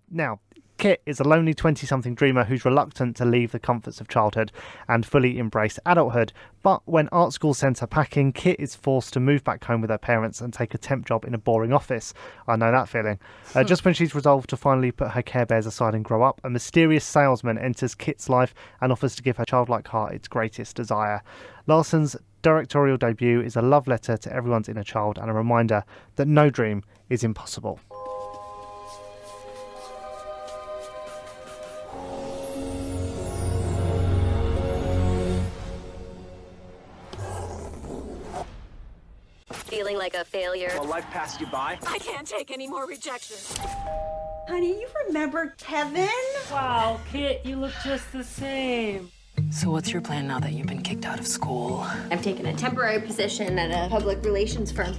Now, Kit is a lonely 20-something dreamer who's reluctant to leave the comforts of childhood and fully embrace adulthood. But when art school sends her packing, Kit is forced to move back home with her parents and take a temp job in a boring office. I know that feeling. Just when she's resolved to finally put her Care Bears aside and grow up, a mysterious salesman enters Kit's life and offers to give her childlike heart its greatest desire. Larson's directorial debut is a love letter to everyone's inner child and a reminder that no dream is impossible. Feeling like a failure? Will life pass you by? I can't take any more rejection. Honey, you remember Kevin? Wow, Kit, you look just the same. So what's your plan now that you've been kicked out of school? I've taken a temporary position at a public relations firm.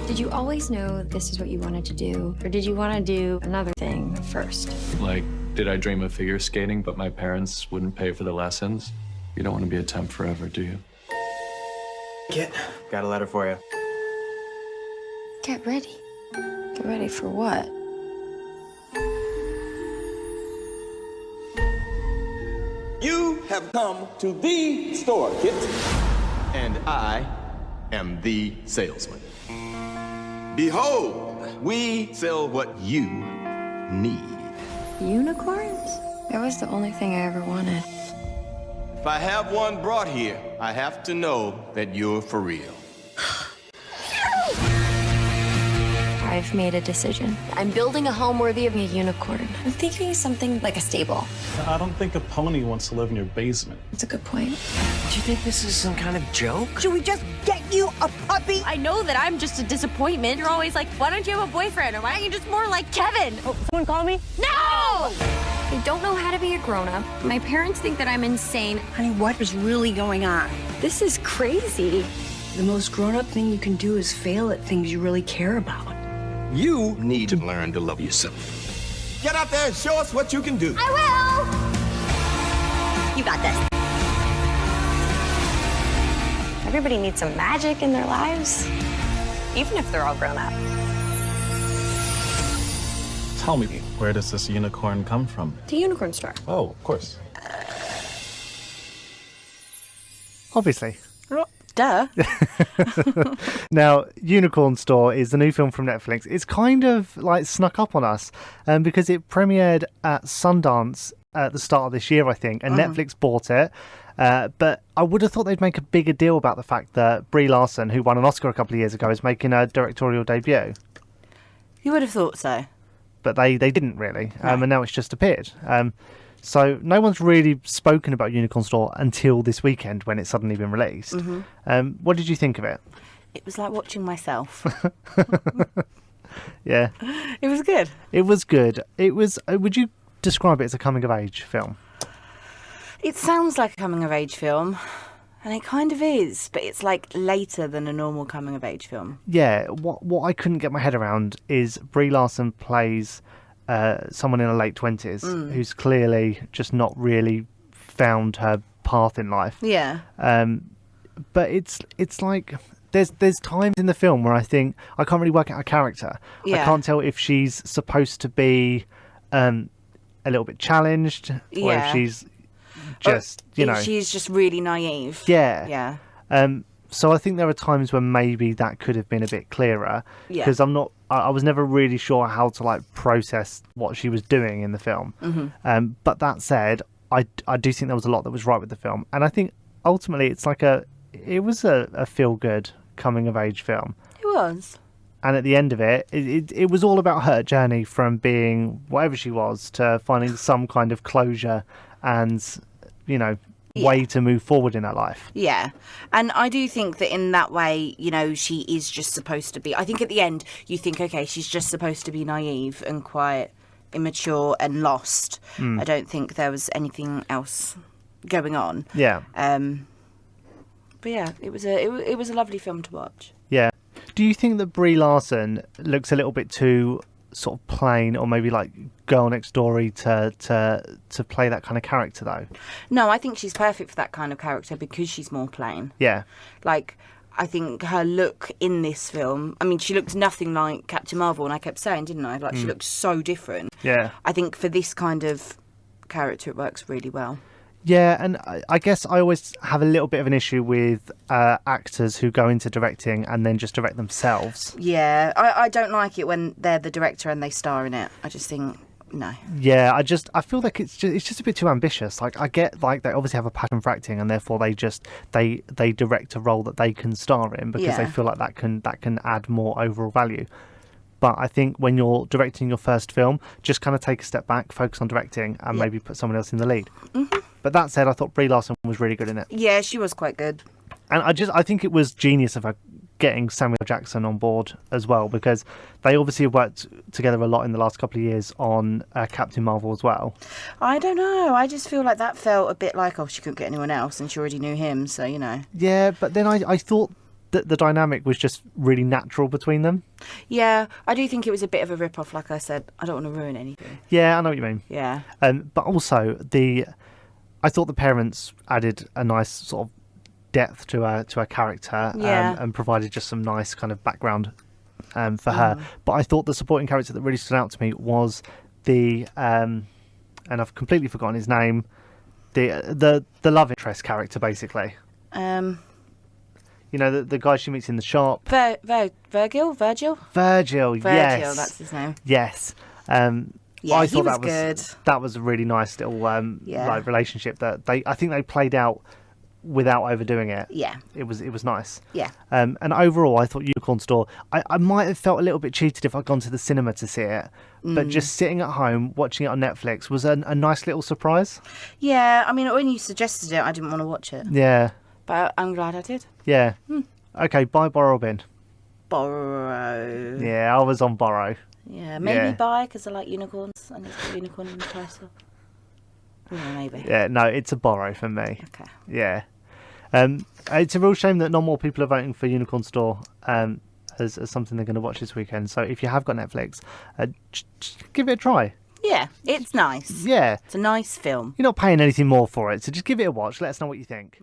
Did you always know this is what you wanted to do? Or did you want to do another thing first? Like, did I dream of figure skating, but my parents wouldn't pay for the lessons? You don't want to be a temp forever, do you? Kit, got a letter for you. Get ready. Get ready for what? You have come to the store, Kit, and I am the salesman. Behold, we sell what you need. Unicorns? That was the only thing I ever wanted. If I have one brought here, I have to know that you're for real. I've made a decision. I'm building a home worthy of a unicorn. I'm thinking something like a stable. I don't think a pony wants to live in your basement. That's a good point. Do you think this is some kind of joke? Should we just get you a puppy? I know that I'm just a disappointment. You're always like, why don't you have a boyfriend? Or why aren't you just more like Kevin? Oh, someone call me? No! I don't know how to be a grown-up. My parents think that I'm insane. Honey, what is really going on? This is crazy. The most grown-up thing you can do is fail at things you really care about. You need to learn to love yourself. Get out there and show us what you can do. I will! You got this. Everybody needs some magic in their lives, even if they're all grown up. Tell me, where does this unicorn come from? The unicorn store. Oh, of course. Obviously. Duh. Now, Unicorn Store is the new film from Netflix. It's kind of like snuck up on us because it premiered at Sundance at the start of this year, I think, and Netflix bought it. But I would have thought they'd make a bigger deal about the fact that Brie Larson, who won an Oscar a couple of years ago, is making a directorial debut. You would have thought so. But they didn't really, and now it's just appeared. So no one's really spoken about Unicorn Store until this weekend when it's suddenly been released. What did you think of it? It was like watching myself. Yeah. It was good. It was good. It was. Would you describe it as a coming-of-age film? It sounds like a coming-of-age film, and it kind of is, but it's like later than a normal coming-of-age film. Yeah. What I couldn't get my head around is Brie Larson plays someone in her late 20s who's clearly just not really found her path in life. Yeah. But it's like there's times in the film where I think I can't really work out her character. Yeah. I can't tell if she's supposed to be a little bit challenged or if she's just, she's just really naive. Yeah. Yeah. So I think there are times when maybe that could have been a bit clearer because I was never really sure how to like process what she was doing in the film. But that said, I do think there was a lot that was right with the film, and I think ultimately it was a feel good coming of age film. It was. And at the end of it was all about her journey from being whatever she was to finding some kind of closure and way to move forward in her life. Yeah. And I do think that in that way, she is just supposed to be. I think at the end, you think, okay, she's just supposed to be naive and quite immature and lost. I don't think there was anything else going on. Yeah. But yeah, it was a lovely film to watch. Yeah. Do you think that Brie Larson looks a little bit too sort of plain or maybe like girl next door to play that kind of character though? No, I think she's perfect for that kind of character because she's more plain. Yeah. Like, I think her look in this film, I mean, she looked nothing like Captain Marvel, and I kept saying, didn't I? Like, she looked so different. Yeah. I think for this kind of character, it works really well. Yeah, and I guess I always have a little bit of an issue with actors who go into directing and then just direct themselves. Yeah, I don't like it when they're the director and they star in it. I just think, no. Yeah, I feel like it's just a bit too ambitious. Like, I get, like, they obviously have a passion for acting, and therefore they direct a role that they can star in because they feel like that can add more overall value. But I think when you're directing your first film, just kind of take a step back, focus on directing, and maybe put someone else in the lead. Mm-hmm. But that said, I thought Brie Larson was really good in it. Yeah, she was quite good. And I think it was genius of her getting Samuel Jackson on board as well, because they obviously have worked together a lot in the last couple of years on Captain Marvel as well. I don't know. I just feel like that felt a bit like, oh, she couldn't get anyone else and she already knew him, so, you know. Yeah, but then I thought that the dynamic was just really natural between them. Yeah, I do think it was a bit of a rip-off, like I said. I don't want to ruin anything. Yeah, I know what you mean. Yeah. But also, I thought the parents added a nice sort of depth to her character, and provided just some nice kind of background for her. But I thought the supporting character that really stood out to me was the and I've completely forgotten his name, the love interest character, basically. You know, the guy she meets in the shop. Virgil, yes, that's his name. Yes. Yeah, I he thought was that good. That was a really nice little like relationship that I think they played out without overdoing it. Yeah, it was nice. Yeah. And overall, I thought Unicorn Store. I might have felt a little bit cheated if I'd gone to the cinema to see it, but just sitting at home watching it on Netflix was a nice little surprise. Yeah, I mean, when you suggested it, I didn't want to watch it. Yeah. But I'm glad I did. Yeah. Okay, buy, borrow, bin. Borrow. Yeah, I was on borrow. Yeah, maybe buy, because I like unicorns and it's got unicorn in the title. Yeah, maybe. Yeah, no, it's a borrow for me. Okay. Yeah. It's a real shame that not more people are voting for Unicorn Store as something they're going to watch this weekend. So if you have got Netflix, just give it a try. Yeah, it's nice. Yeah. It's a nice film. You're not paying anything more for it, so just give it a watch. Let us know what you think.